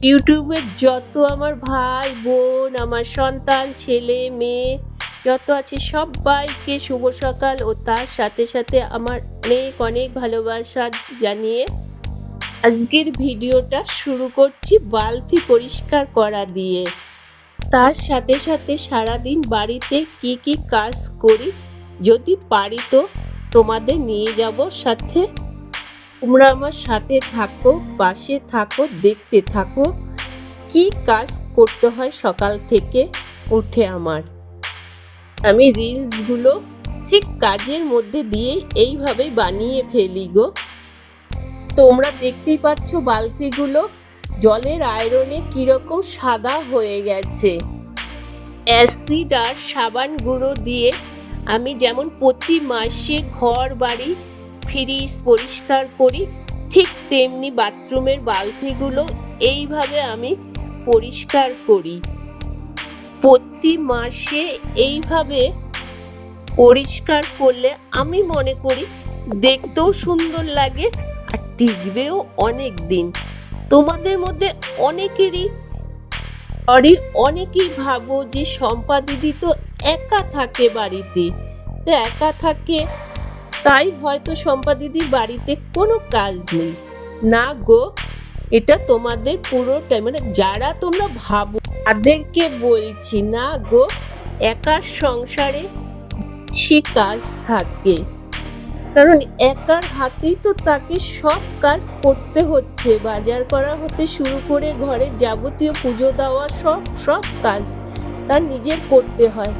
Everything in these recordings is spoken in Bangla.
ইউটিউবের যত আমার ভাই বোন, আমার সন্তান, ছেলে মেয়ে যত আছে সবাইকে শুভ সকাল ও তার সাথে সাথে আমার অনেক অনেক ভালোবাসা জানিয়ে আজকের ভিডিওটা শুরু করছি বালতি পরিষ্কার করা দিয়ে। তার সাথে সাথে সারাদিন বাড়িতে কি কি কাজ করি যদি পারি তো তোমাদের নিয়ে যাব সাথে। তোমরা আমার সাথে থাকো, পাশে থাকো, দেখতে থাকো কি কাজ করতে হয় সকাল থেকে উঠে। আমি রিলসগুলো ঠিক কাজের মধ্যে দিয়েই এইভাবেই বানিয়ে ফেলি গো। তোমরা দেখতেই পাচ্ছ বালতিগুলো জলের আয়রনে কিরকম সাদা হয়ে গেছে। অ্যাসিড আর সাবান গুঁড়ো দিয়ে আমি যেমন প্রতি মাসে ঘর বাড়ি ফ্রিজ পরিষ্কার করি, ঠিক তেমনি বাথরুমের বালতিগুলো এইভাবে আমি পরিষ্কার করি। প্রতি মাসে এইভাবে পরিষ্কার করলে আমি মনে করি দেখতেও সুন্দর লাগে আর টিকবেও অনেক দিন। তোমাদের মধ্যে অনেকেই ভাবো যে শম্পা দিদি তো একা থাকে বাড়িতে, তো একা থাকে তাই হয়তো শম্পা দিদির বাড়িতে কোনো কাজ নেই। না গো, এটা তোমাদের পুরোটাই মানে যারা তোমরা ভাবো তাদেরকে বলছি, না গো, একার সংসারে বেশি কাজ থাকে, কারণ একার হাতেই তো তাকে সব কাজ করতে হচ্ছে। বাজার করা হতে শুরু করে ঘরের যাবতীয় পুজো দেওয়া সব কাজ তার নিজের করতে হয়।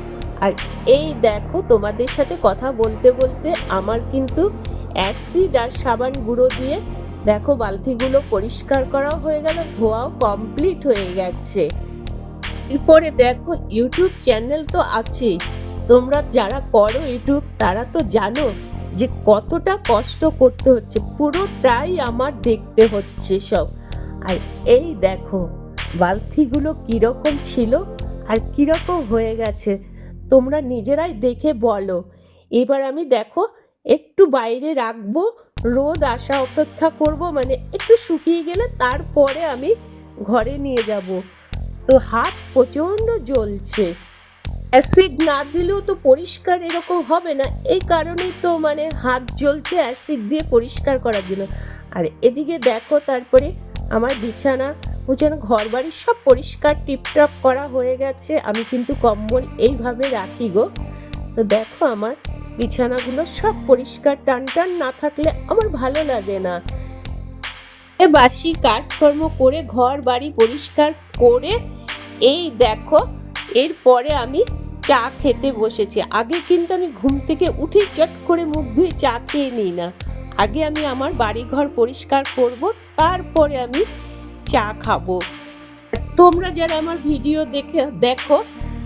আর এই দেখো, তোমাদের সাথে কথা বলতে বলতে আমার কিন্তু অ্যাসিড আর সাবান গুঁড়ো দিয়ে দেখো বালতিগুলো পরিষ্কার করা হয়ে গেল, ধোয়াও কমপ্লিট হয়ে গেছে। এরপরে দেখো ইউটিউব চ্যানেল তো আছেই, তোমরা যারা করো ইউটিউব তারা তো জানো যে কতটা কষ্ট করতে হচ্ছে, পুরোটাই আমার দেখতে হচ্ছে সব। আর এই দেখো বালতিগুলো কিরকম ছিল আর কিরকম হয়ে গেছে তোমরা নিজেরাই দেখে বলো। এবার আমি দেখো একটু বাইরে রাখবো, রোদ আসা অপেক্ষা করব, মানে একটু শুকিয়ে গেলে তারপরে আমি ঘরে নিয়ে যাব। তো হাত প্রচণ্ড জ্বলছে, অ্যাসিড না দিলেও তো পরিষ্কার এরকম হবে না, এই কারণেই তো মানে হাত জ্বলছে অ্যাসিড দিয়ে পরিষ্কার করার জন্য। আর এদিকে দেখো তারপরে আমার বিছানা ঘর বাড়ি সব পরিষ্কার টিপটপ করা হয়ে গেছে। আমি কিন্তু কম্বল এইভাবে রাখি গো। তো দেখো আমার বিছানাগুলো সব পরিষ্কার, টান না থাকলে আমার ভালো লাগে না। বাসি কাজকর্ম করে ঘর বাড়ি পরিষ্কার করে এই দেখো এরপরে আমি চা খেতে বসেছি। আগে কিন্তু আমি ঘুম থেকে উঠে চট করে মুখ ধুয়ে চা খেয়ে নিই না, আগে আমি আমার বাড়ি ঘর পরিষ্কার করব, তারপরে আমি চা খাবো। তোমরা যারা আমার ভিডিও দেখো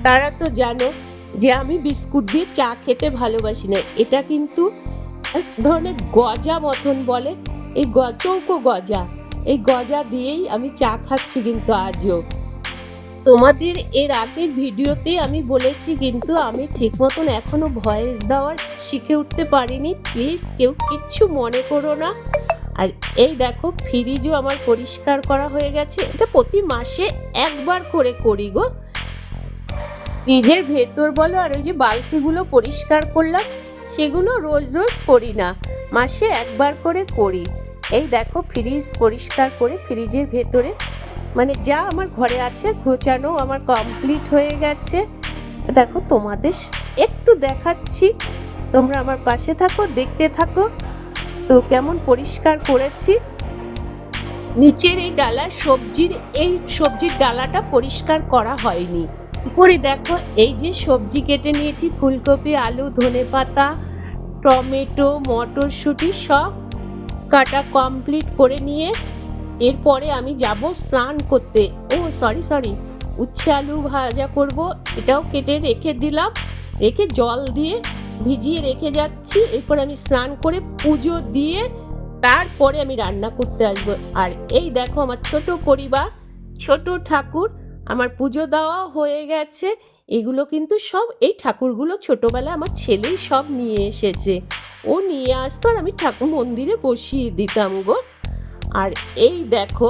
তারা তো জানো যে আমি বিস্কুট দিয়ে চা খেতে ভালোবাসি না। এটা কিন্তু এক ধরনের গজা মতন বলে, এই চৌকো গজা, এই গজা দিয়েই আমি চা খাচ্ছি কিন্তু আজও। তোমাদের এর আগের ভিডিওতে আমি বলেছি কিন্তু আমি ঠিক মতন এখনো ভয়েস দেওয়ার শিখে উঠতে পারিনি, প্লিজ কেউ কিচ্ছু মনে করো না। আর এই দেখো ফ্রিজও আমার পরিষ্কার করা হয়ে গেছে, এটা প্রতি মাসে একবার করে করি গো। ফ্রিজের ভেতর বলো আর ওই যে বালতিগুলো পরিষ্কার করলাম সেগুলো রোজ রোজ করি না, মাসে একবার করে করি। এই দেখো ফ্রিজ পরিষ্কার করে ফ্রিজের ভেতরে মানে যা আমার ঘরে আছে গোছানো আমার কমপ্লিট হয়ে গেছে। দেখো তোমাদের একটু দেখাচ্ছি, তোমরা আমার পাশে থাকো, দেখতে থাকো তো কেমন পরিষ্কার করেছি। নিচের এই ডালার সবজির ডালাটা পরিষ্কার করা হয়নি। করে দেখো এই যে সবজি কেটে নিয়েছি, ফুলকপি, আলু, ধনেপাতা, টমেটো, মটরশুঁটি সব কাটা কমপ্লিট করে নিয়ে এরপরে আমি যাব স্নান করতে। সরি উচ্ছে আলু ভাজা করব, এটাও কেটে রেখে দিলাম, রেখে জল দিয়ে ভিজিয়ে রেখে যাচ্ছি। এরপর আমি স্নান করে পুজো দিয়ে তারপরে আমি রান্না করতে আসবো। আর এই দেখো আমার ছোট পরিবার, ছোট ঠাকুর, আমার পুজো দেওয়া হয়ে গেছে। এগুলো কিন্তু সব এই ঠাকুরগুলো ছোটবেলায় আমার ছেলেই সব নিয়ে এসেছে, ও নিয়ে আসতো আর আমি ঠাকুর মন্দিরে বসিয়ে দিতাম গো। আর এই দেখো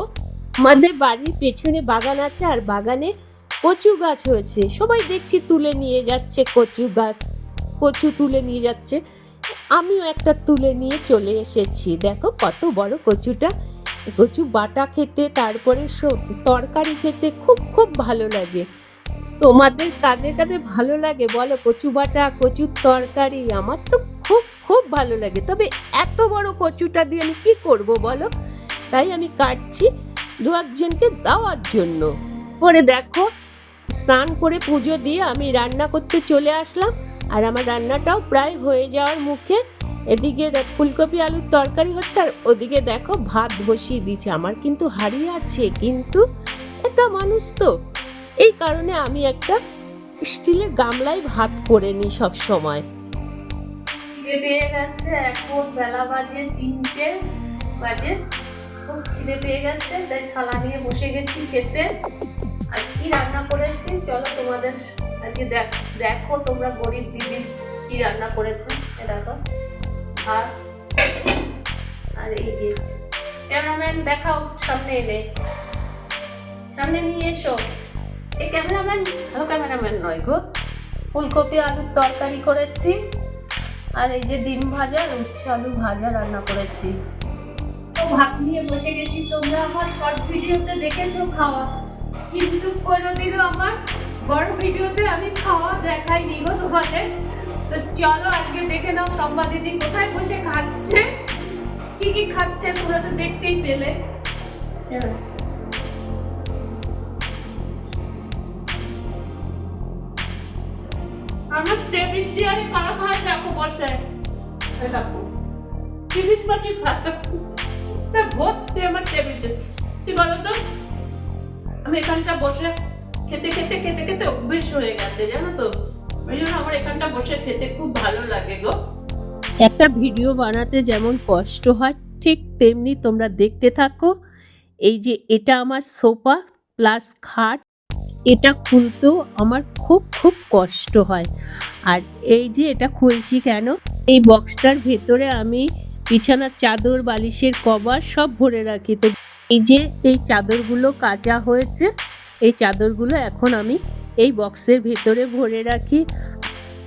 আমাদের বাড়ির পেছনে বাগান আছে, আর বাগানে কচু গাছ হয়েছে। সবাই দেখছি তুলে নিয়ে যাচ্ছে কচু গাছ, কচু তুলে নিয়ে যাচ্ছে। আমিও একটা তুলে নিয়ে চলে এসেছি। দেখো কত বড় কচুটা। কচু বাটা খেতে, তারপরে তরকারি খেতে খুব খুব ভালো লাগে। তোমাদের কাদের কাদের ভালো লাগে বলো? কচু বাটা, কচুর তরকারি আমার তো খুব খুব ভালো লাগে। তবে এত বড় কচুটা দিয়ে আমি কি করব বলো? তাই আমি কাটছি দু একজনকে দেওয়ার জন্য। পরে দেখো স্নান করে পুজো দিয়ে আমি রান্না করতে চলে আসলাম, আর আমার রান্নাটাও প্রায় হয়ে যাওয়ার মুখে। এদিকে ফুলকপি আলুর তরকারি হচ্ছে, আর ওদিকে দেখো ভাত বসিয়ে দিয়েছে। আমার কিন্তু হাঁড়ি আছে, কিন্তু একটা মানুষ তো, এই কারণে আমি একটা স্টিলের গামলায় ভাত করে নিই সব সময়। খিদে পেয়ে গেছে, এখন বেলা বাজে 3টে বাজে। খুব খিদে পেয়ে গেছে, তাই থালা নিয়ে বসে গেছি খেতে। আর কি রান্না করেছি চলো তোমাদের আজকে দেখো তোমরা গরিব দিদি কি রান্না করেছে। দেখো ভাত, আর এই যে ক্যামেরাম্যান দেখাও, সামনে এলে, সামনে নিয়ে এসো। এই ক্যামেরাম্যান ভালো ক্যামেরাম্যান নয় গো। ফুলকপি আলুর তরকারি করেছি, আর এই যে ডিম ভাজা, উচ্ছে আলু ভাজা রান্না করেছি। তো ভাত নিয়ে বসে গেছি। তোমরা আমার শর্ট ভিডিওতে দেখেছো খাওয়া, কিন্তু কোনোদিনও আমার বড় ভিডিওতে আমি খাওয়া দেখাইনি গো তোমাদের। তো চলো আজকে দেখে নাও সম্পা দিদি কোথায় বসে খাচ্ছে, কি কি খাচ্ছে তোমরা তো দেখতেই পেলে। আমার টেবিল চেয়ারে কারা খায় দেখো বসে, দেখো টিফিন বাটি খায় ভর্তি আমার টেবিল চেয়ার। কি বলো তো, আমি এখানটা বসে খেতে খেতে খেতে খেতে অভ্যেস হয়ে গেছে জানো তো, ওই জন্য আমার এখানটা বসে খেতে খুব ভালো লাগে গো। একটা ভিডিও বানাতে যেমন কষ্ট হয়, ঠিক তেমনি তোমরা দেখতে থাকো। এই যে এটা আমার সোফা প্লাস খাট, এটা খুলতেও আমার খুব খুব কষ্ট হয়। আর এই যে এটা খুলছি কেন, এই বক্সটার ভেতরে আমি বিছানার চাদর, বালিশের কভার সব ভরে রাখি। তো এই যে এই চাদরগুলো কাচা হয়েছে, এই চাদরগুলো এখন আমি এই বক্সের ভেতরে ভরে রাখি।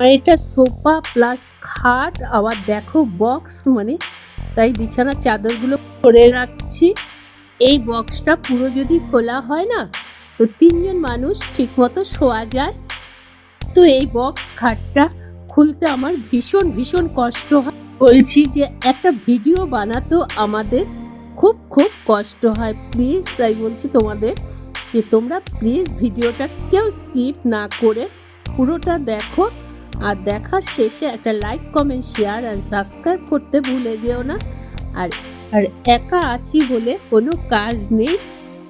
আর এটা সোফা প্লাস খাট, আবার দেখো বক্স, মানে তাই বিছানার চাদরগুলো ভরে রাখছি। এই বক্সটা পুরো যদি খোলা হয় না, তো 3জন মানুষ ঠিকমতো শোয়া যায়। তো এই বক্স খাটটা খুলতে আমার ভীষণ ভীষণ কষ্ট হয়। বলছি যে একটা ভিডিও বানাতেও আমাদের খুব খুব কষ্ট হয়। প্লিজ তাই বলছি তোমাদের যে তোমরা প্লিজ ভিডিওটা কেউ স্কিপ না করে পুরোটা দেখো, আর দেখার শেষে একটা লাইক, কমেন্ট, শেয়ার আর সাবস্ক্রাইব করতে ভুলে যেও না। আর আর একা আছি বলে কোনো কাজ নেই,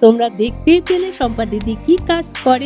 তোমরা দেখতেই পেলে সম্পা দিদি কি কাজ করে।